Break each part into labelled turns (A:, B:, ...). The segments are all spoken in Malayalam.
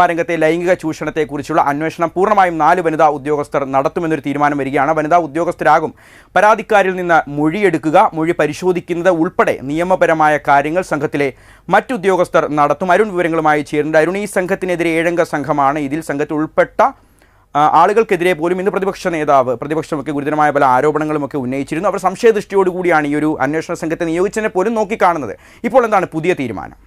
A: രംഗത്തെ ലൈംഗിക ചൂഷണത്തെക്കുറിച്ചുള്ള അന്വേഷണം പൂർണ്ണമായും 4 വനിതാ ഉദ്യോഗസ്ഥർ നടത്തുമെന്നൊരു തീരുമാനം വരികയാണ്. വനിതാ ഉദ്യോഗസ്ഥരാകും പരാതിക്കാരിൽ നിന്ന് മൊഴിയെടുക്കുക, മൊഴി പരിശോധിക്കുന്നത് ഉൾപ്പെടെ നിയമപരമായ കാര്യങ്ങൾ സംഘത്തിലെ മറ്റുദ്യോഗസ്ഥർ നടത്തും. അരുൺ വിവരങ്ങളുമായി ചേരുന്നുണ്ട്. അരുൺ, ഈ സംഘത്തിനെതിരെ 7 അംഗ സംഘമാണ്. ഇതിൽ സംഘത്തിൽ ഉൾപ്പെട്ട ആളുകൾക്കെതിരെ പോലും ഇന്ന് പ്രതിപക്ഷ നേതാവ് പ്രതിപക്ഷമൊക്കെ ഗുരുതരമായ പല ആരോപണങ്ങളുമൊക്കെ ഉന്നയിച്ചിരുന്നു. അവർ സംശയദൃഷ്ടിയോടുകൂടിയാണ് ഈ ഒരു അന്വേഷണ സംഘത്തെ നിയോഗിച്ചതിനെ പോലും നോക്കിക്കാണുന്നത്. ഇപ്പോൾ എന്താണ് പുതിയ തീരുമാനം?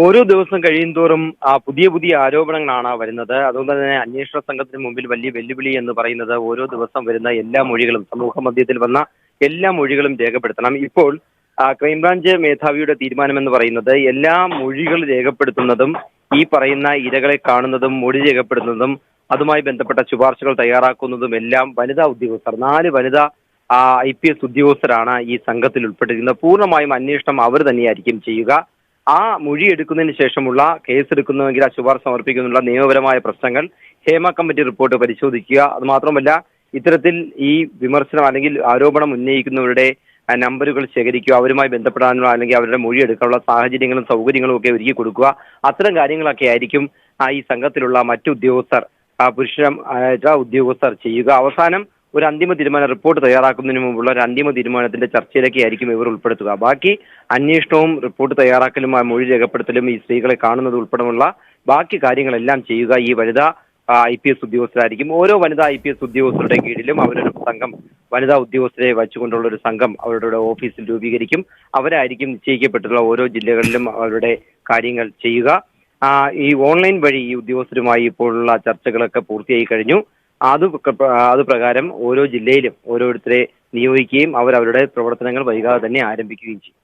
B: ഓരോ ദിവസം കഴിയുന്തോറും പുതിയ പുതിയ ആരോപണങ്ങളാണ് വരുന്നത്. അതുകൊണ്ട് തന്നെ അന്വേഷണ സംഘത്തിന് മുമ്പിൽ വലിയ വെല്ലുവിളി എന്ന് പറയുന്നത് ഓരോ ദിവസം വരുന്ന എല്ലാ മൊഴികളും, സമൂഹ മധ്യത്തിൽ വന്ന എല്ലാ മൊഴികളും രേഖപ്പെടുത്തണം. ഇപ്പോൾ ക്രൈംബ്രാഞ്ച് മേധാവിയുടെ തീരുമാനം എന്ന് പറയുന്നത് എല്ലാ മൊഴികൾ രേഖപ്പെടുത്തുന്നതും ഈ പറയുന്ന ഇരകളെ കാണുന്നതും മൊഴി രേഖപ്പെടുത്തുന്നതും അതുമായി ബന്ധപ്പെട്ട ശുപാർശകൾ തയ്യാറാക്കുന്നതും എല്ലാം വനിതാ ഉദ്യോഗസ്ഥർ, 4 വനിതാ IPS ഉദ്യോഗസ്ഥരാണ് ഈ സംഘത്തിൽ ഉൾപ്പെട്ടിരിക്കുന്നത്. പൂർണ്ണമായും അന്വേഷണം അവർ തന്നെയായിരിക്കും ചെയ്യുക. ആ മൊഴി എടുക്കുന്നതിന് ശേഷമുള്ള കേസെടുക്കുന്നുവെങ്കിൽ ആ ശുപാർശ സമർപ്പിക്കുന്നുള്ള നിയമപരമായ പ്രശ്നങ്ങൾ ഹേമ കമ്മിറ്റി റിപ്പോർട്ട് പരിശോധിക്കുക. അതുമാത്രമല്ല, ഇത്തരത്തിൽ ഈ വിമർശനം അല്ലെങ്കിൽ ആരോപണം ഉന്നയിക്കുന്നവരുടെ നമ്പറുകൾ ശേഖരിക്കുക, അവരുമായി ബന്ധപ്പെടാനുള്ള അല്ലെങ്കിൽ അവരുടെ മൊഴി എടുക്കാനുള്ള സാഹചര്യങ്ങളും സൗകര്യങ്ങളും ഒക്കെ ഒരുക്കി കൊടുക്കുക. അത്തരം കാര്യങ്ങളൊക്കെ ആയിരിക്കും ഈ സംഘത്തിലുള്ള മറ്റു ഉദ്യോഗസ്ഥർ, ഉദ്യോഗസ്ഥർ ചെയ്യുക. അവസാനം ഒരു അന്തിമ തീരുമാന റിപ്പോർട്ട് തയ്യാറാക്കുന്നതിന് മുമ്പുള്ള ഒരു അന്തിമ തീരുമാനത്തിന്റെ ചർച്ചയിലേക്ക് ആയിരിക്കും ഇവർ ഉൾപ്പെടുത്തുക. ബാക്കി അന്വേഷണവും റിപ്പോർട്ട് തയ്യാറാക്കലും മൊഴി രേഖപ്പെടുത്തലും ഈ സ്ത്രീകളെ കാണുന്നത് ഉൾപ്പെടെയുള്ള ബാക്കി കാര്യങ്ങളെല്ലാം ചെയ്യുക ഈ വനിതാ IPS ഉദ്യോഗസ്ഥരായിരിക്കും. ഓരോ വനിതാ IPS ഉദ്യോഗസ്ഥരുടെ കീഴിലും അവരൊരു സംഘം, വനിതാ ഉദ്യോഗസ്ഥരെ വച്ചുകൊണ്ടുള്ള ഒരു സംഘം അവരുടെ ഓഫീസിൽ രൂപീകരിക്കും. അവരായിരിക്കും നിശ്ചയിക്കപ്പെട്ടുള്ള ഓരോ ജില്ലകളിലും അവരുടെ കാര്യങ്ങൾ ചെയ്യുക. ഈ ഓൺലൈൻ വഴി ഈ ഉദ്യോഗസ്ഥരുമായി ഇപ്പോഴുള്ള ചർച്ചകളൊക്കെ പൂർത്തിയായി കഴിഞ്ഞു. അത് പ്രകാരം ഓരോ ജില്ലയിലും ഓരോരുത്തരെ നിയോഗിക്കുകയും അവരുടെ പ്രവർത്തനങ്ങൾ വൈകാതെ തന്നെ ആരംഭിക്കുകയും ചെയ്യും.